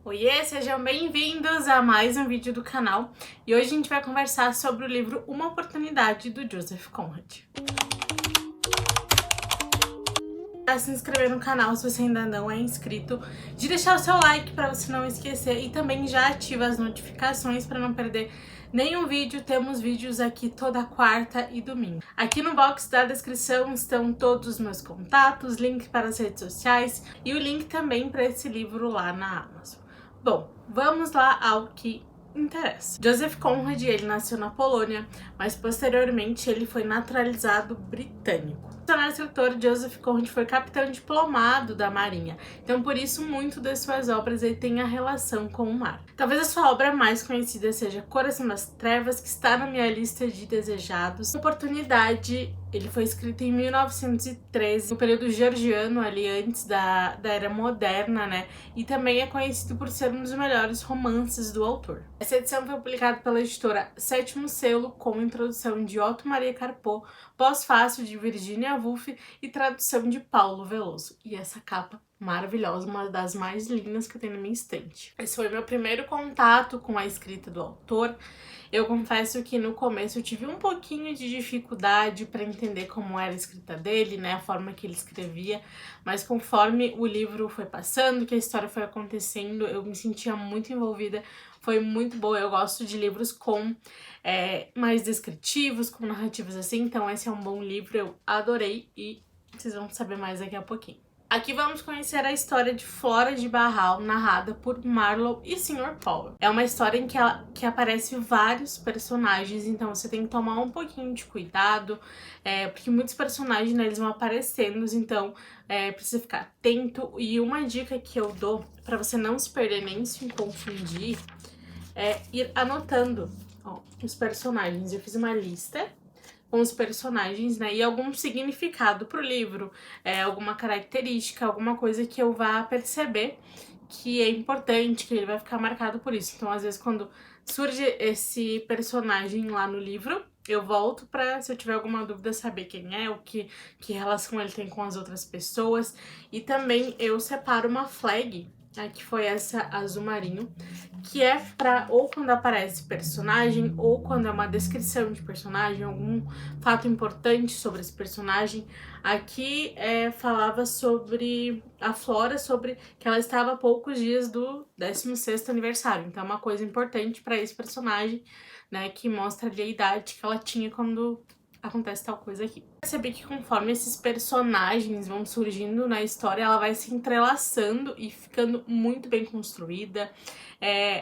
Oiê, sejam bem-vindos a mais um vídeo do canal e hoje a gente vai conversar sobre o livro Uma Oportunidade, do Joseph Conrad. Para se inscrever no canal se você ainda não é inscrito, de deixar o seu like para você não esquecer e também já ativa as notificações para não perder nenhum vídeo. Temos vídeos aqui toda quarta e domingo. Aqui no box da descrição estão todos os meus contatos, link para as redes sociais e o link também para esse livro lá na Amazon. Bom, vamos lá ao que interessa. Joseph Conrad, ele nasceu na Polônia, mas posteriormente ele foi naturalizado britânico. O funcionário escritor Joseph Conrad foi capitão diplomado da Marinha, então por isso muito das suas obras ele tem a relação com o mar. Talvez a sua obra mais conhecida seja Coração das Trevas, que está na minha lista de desejados. Oportunidade, ele foi escrito em 1913, no período georgiano, ali antes da Era Moderna, né? E também é conhecido por ser um dos melhores romances do autor. Essa edição foi publicada pela editora Sétimo Selo, com introdução de Otto Maria Carpo, pós-fácil de Virginia Woolf e tradução de Paulo Veloso. E essa capa maravilhosa, uma das mais lindas que eu tenho na minha estante. Esse foi meu primeiro contato com a escrita do autor. Eu confesso que no começo eu tive um pouquinho de dificuldade para entender como era a escrita dele, né, a forma que ele escrevia, mas conforme o livro foi passando, que a história foi acontecendo, eu me sentia muito envolvida, foi muito boa. Eu gosto de livros com mais descritivos, com narrativas assim, então esse é um bom livro, eu adorei e vocês vão saber mais daqui a pouquinho. Aqui vamos conhecer a história de Flora de Barral, narrada por Marlowe e Sr. Powell. É uma história em que aparece vários personagens, então você tem que tomar um pouquinho de cuidado, porque muitos personagens, né, eles vão aparecendo, então precisa ficar atento. E uma dica que eu dou para você não se perder nem se confundir é ir anotando os personagens. Eu fiz uma lista com os personagens, né, e algum significado pro livro, alguma característica, alguma coisa que eu vá perceber que é importante, que ele vai ficar marcado por isso. Então, às vezes, quando surge esse personagem lá no livro, eu volto pra, se eu tiver alguma dúvida, saber quem é, que relação ele tem com as outras pessoas. E também eu separo uma flag, que foi essa azul marinho, que é pra ou quando aparece personagem, ou quando é uma descrição de personagem, algum fato importante sobre esse personagem. Aqui falava sobre a Flora, sobre que ela estava a poucos dias do 16º aniversário. Então é uma coisa importante para esse personagem, né, que mostra ali a idade que ela tinha quando acontece tal coisa aqui. Percebi que conforme esses personagens vão surgindo na história, ela vai se entrelaçando e ficando muito bem construída.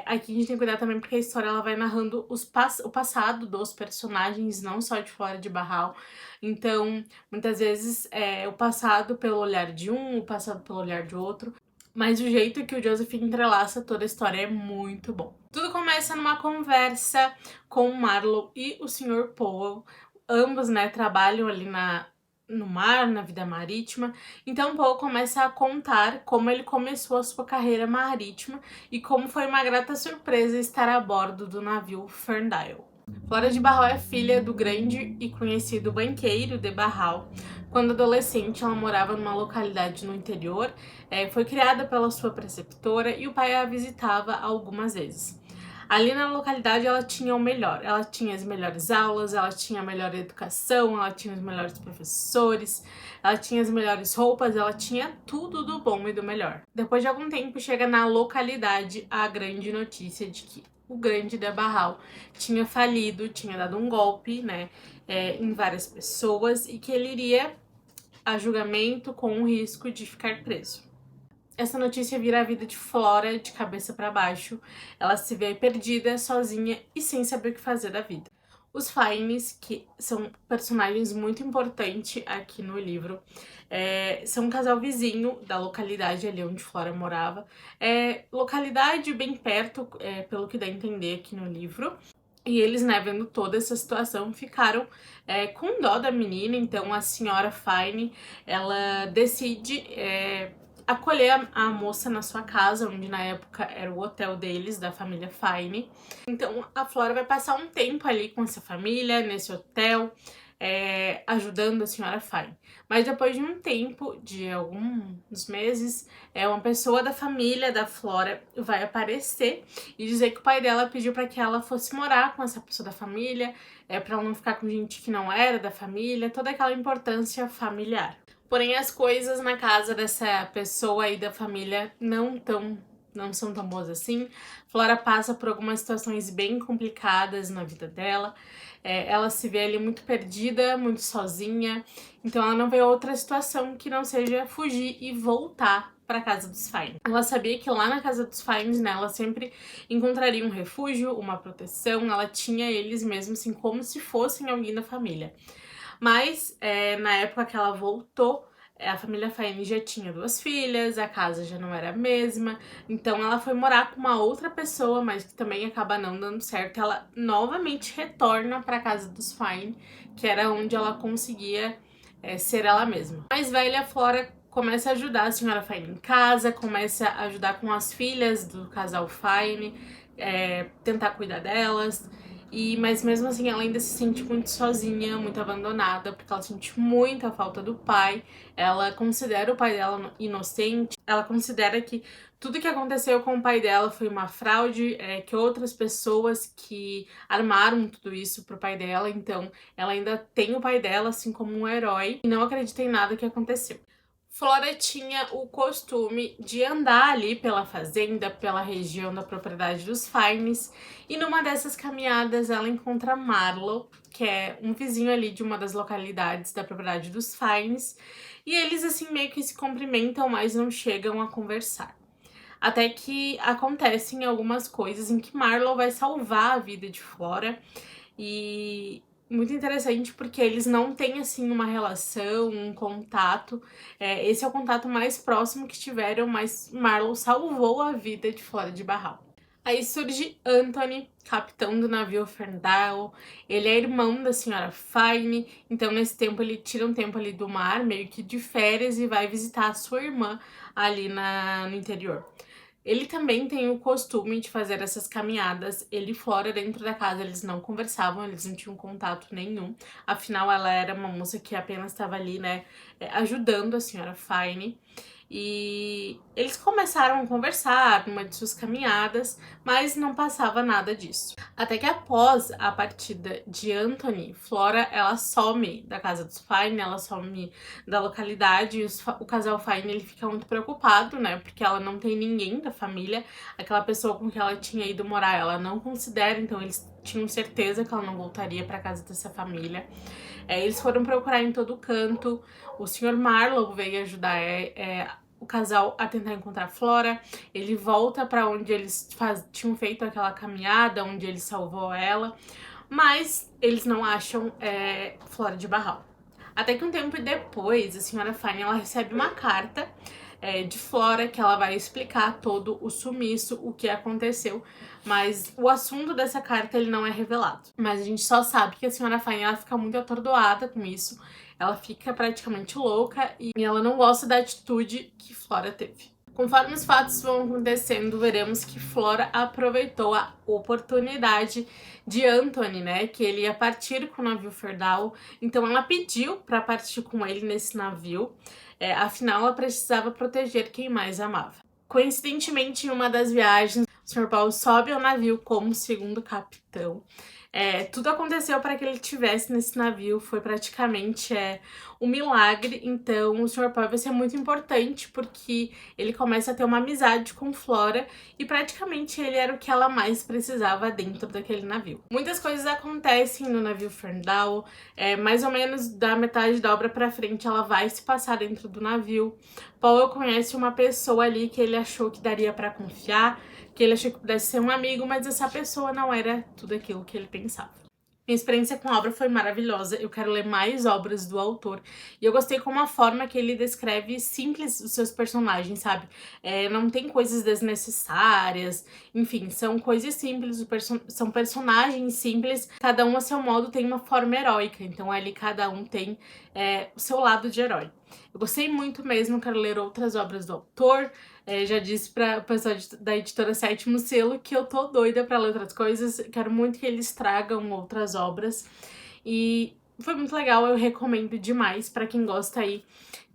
Aqui a gente tem que cuidar também porque a história ela vai narrando o passado dos personagens, não só de Flora de Barral. Então, muitas vezes o passado pelo olhar de um, o passado pelo olhar de outro. Mas o jeito que o Joseph entrelaça toda a história é muito bom. Tudo começa numa conversa com o Marlowe e o Sr. Powell. Ambos, né, trabalham ali no mar, na vida marítima. Então Paul começa a contar como ele começou a sua carreira marítima e como foi uma grata surpresa estar a bordo do navio Ferndale. Flora de Barral é filha do grande e conhecido banqueiro de Barral. Quando adolescente, ela morava numa localidade no interior, foi criada pela sua preceptora e o pai a visitava algumas vezes. Ali na localidade ela tinha o melhor, ela tinha as melhores aulas, ela tinha a melhor educação, ela tinha os melhores professores, ela tinha as melhores roupas, ela tinha tudo do bom e do melhor. Depois de algum tempo chega na localidade a grande notícia de que o grande de Barral tinha falido, tinha dado um golpe, né, em várias pessoas e que ele iria a julgamento com o risco de ficar preso. Essa notícia vira a vida de Flora de cabeça para baixo. Ela se vê perdida, sozinha e sem saber o que fazer da vida. Os Fiennes, que são personagens muito importantes aqui no livro, são um casal vizinho da localidade ali onde Flora morava. Localidade bem perto, pelo que dá a entender aqui no livro. E eles, né, vendo toda essa situação, ficaram com dó da menina. Então a senhora Fiennes, ela decide acolher a moça na sua casa, onde na época era o hotel deles, da família Fiennes. Então a Flora vai passar um tempo ali com essa família, nesse hotel, ajudando a senhora Fine. Mas depois de um tempo, de alguns meses, uma pessoa da família da Flora vai aparecer e dizer que o pai dela pediu para que ela fosse morar com essa pessoa da família, para ela não ficar com gente que não era da família, toda aquela importância familiar. Porém, as coisas na casa dessa pessoa aí da família não são tão boas assim. Flora passa por algumas situações bem complicadas na vida dela. Ela se vê ali muito perdida, muito sozinha. Então ela não vê outra situação que não seja fugir e voltar para casa dos Fine. Ela sabia que lá na casa dos Fines, né, ela sempre encontraria um refúgio, uma proteção. Ela tinha eles mesmo assim como se fossem alguém da família. Mas na época que ela voltou, a família Fine já tinha 2 filhas, a casa já não era a mesma, então ela foi morar com uma outra pessoa, mas que também acaba não dando certo. Ela novamente retorna para casa dos Fine, que era onde ela conseguia ser ela mesma. A mais velha, a Flora, começa a ajudar a senhora Fine em casa, começa a ajudar com as filhas do casal Fine, tentar cuidar delas. Mas mesmo assim ela ainda se sente muito sozinha, muito abandonada, porque ela sente muita falta do pai. Ela considera o pai dela inocente, ela considera que tudo que aconteceu com o pai dela foi uma fraude, que outras pessoas que armaram tudo isso pro pai dela, então ela ainda tem o pai dela assim como um herói e não acredita em nada que aconteceu. Flora tinha o costume de andar ali pela fazenda, pela região da propriedade dos Fines, e numa dessas caminhadas ela encontra Marlowe, que é um vizinho ali de uma das localidades da propriedade dos Fines, e eles assim meio que se cumprimentam, mas não chegam a conversar. Até que acontecem algumas coisas em que Marlowe vai salvar a vida de Flora, e muito interessante porque eles não têm assim uma relação, um contato. Esse é o contato mais próximo que tiveram, mas Marlowe salvou a vida de Flora de Barral. Aí surge Anthony, capitão do navio Ferndale. Ele é irmão da senhora Fine, então nesse tempo ele tira um tempo ali do mar, meio que de férias, e vai visitar a sua irmã ali no interior. Ele também tem o costume de fazer essas caminhadas. Ele e Flora dentro da casa, eles não conversavam, eles não tinham contato nenhum. Afinal, ela era uma moça que apenas estava ali, né, ajudando a senhora Fine. E eles começaram a conversar numa de suas caminhadas, mas não passava nada disso. Até que após a partida de Anthony, Flora, ela some da casa dos Fine, ela some da localidade, e o casal Fine, ele fica muito preocupado, né, porque ela não tem ninguém da família. Aquela pessoa com que ela tinha ido morar, ela não considera, então eles tinham certeza que ela não voltaria para casa dessa família. Eles foram procurar em todo canto. O Sr. Marlowe veio ajudar o casal a tentar encontrar Flora. Ele volta para onde eles tinham feito aquela caminhada, onde ele salvou ela, mas eles não acham Flora de Barral. Até que um tempo depois, a senhora Fine, ela recebe uma carta de Flora, que ela vai explicar todo o sumiço, o que aconteceu, mas o assunto dessa carta ele não é revelado. Mas a gente só sabe que a senhora Fine, ela fica muito atordoada com isso, ela fica praticamente louca e ela não gosta da atitude que Flora teve. Conforme os fatos vão acontecendo, veremos que Flora aproveitou a oportunidade de Anthony, né, que ele ia partir com o navio Ferndale, então ela pediu para partir com ele nesse navio, afinal ela precisava proteger quem mais amava. Coincidentemente, em uma das viagens, o Sr. Paul sobe ao navio como segundo capitão. Tudo aconteceu para que ele estivesse nesse navio, foi praticamente um milagre. Então o Sr. Paul vai ser muito importante porque ele começa a ter uma amizade com Flora e praticamente ele era o que ela mais precisava dentro daquele navio. Muitas coisas acontecem no navio Ferndale, mais ou menos da metade da obra pra frente ela vai se passar dentro do navio. Paul conhece uma pessoa ali que ele achou que daria para confiar, que ele achou que pudesse ser um amigo, mas essa pessoa não era tudo aquilo que ele pensava. Minha experiência com a obra foi maravilhosa, eu quero ler mais obras do autor, e eu gostei como a forma que ele descreve simples os seus personagens, sabe? Não tem coisas desnecessárias, enfim, são coisas simples, são personagens simples, cada um a seu modo tem uma forma heróica, então ali cada um tem o seu lado de herói. Eu gostei muito mesmo, quero ler outras obras do autor. Já disse para o pessoal da editora Sétimo Selo que eu tô doida para ler outras coisas. Quero muito que eles tragam outras obras. E Foi muito legal, eu recomendo demais pra quem gosta aí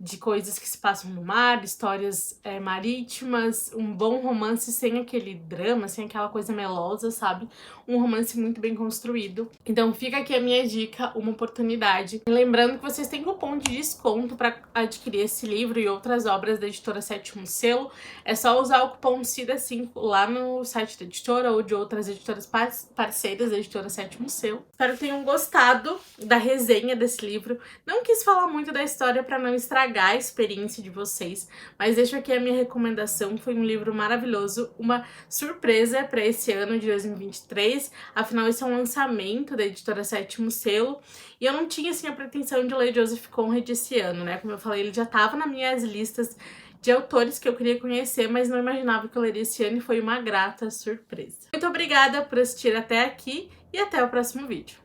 de coisas que se passam no mar, histórias marítimas, um bom romance sem aquele drama, sem aquela coisa melosa, sabe? Um romance muito bem construído. Então fica aqui a minha dica, uma oportunidade. Lembrando que vocês têm cupom de desconto para adquirir esse livro e outras obras da editora Sétimo Selo. É só usar o cupom CIDA5 lá no site da editora ou de outras editoras parceiras da editora Sétimo Selo. Espero que tenham gostado da resenha desse livro. Não quis falar muito da história para não estragar a experiência de vocês, mas deixo aqui a minha recomendação. Foi um livro maravilhoso, uma surpresa para esse ano de 2023. Afinal, esse é um lançamento da editora Sétimo Selo e eu não tinha assim a pretensão de ler Joseph Conrad esse ano, né? Como eu falei, ele já estava nas minhas listas de autores que eu queria conhecer, mas não imaginava que eu leria esse ano e foi uma grata surpresa. Muito obrigada por assistir até aqui e até o próximo vídeo.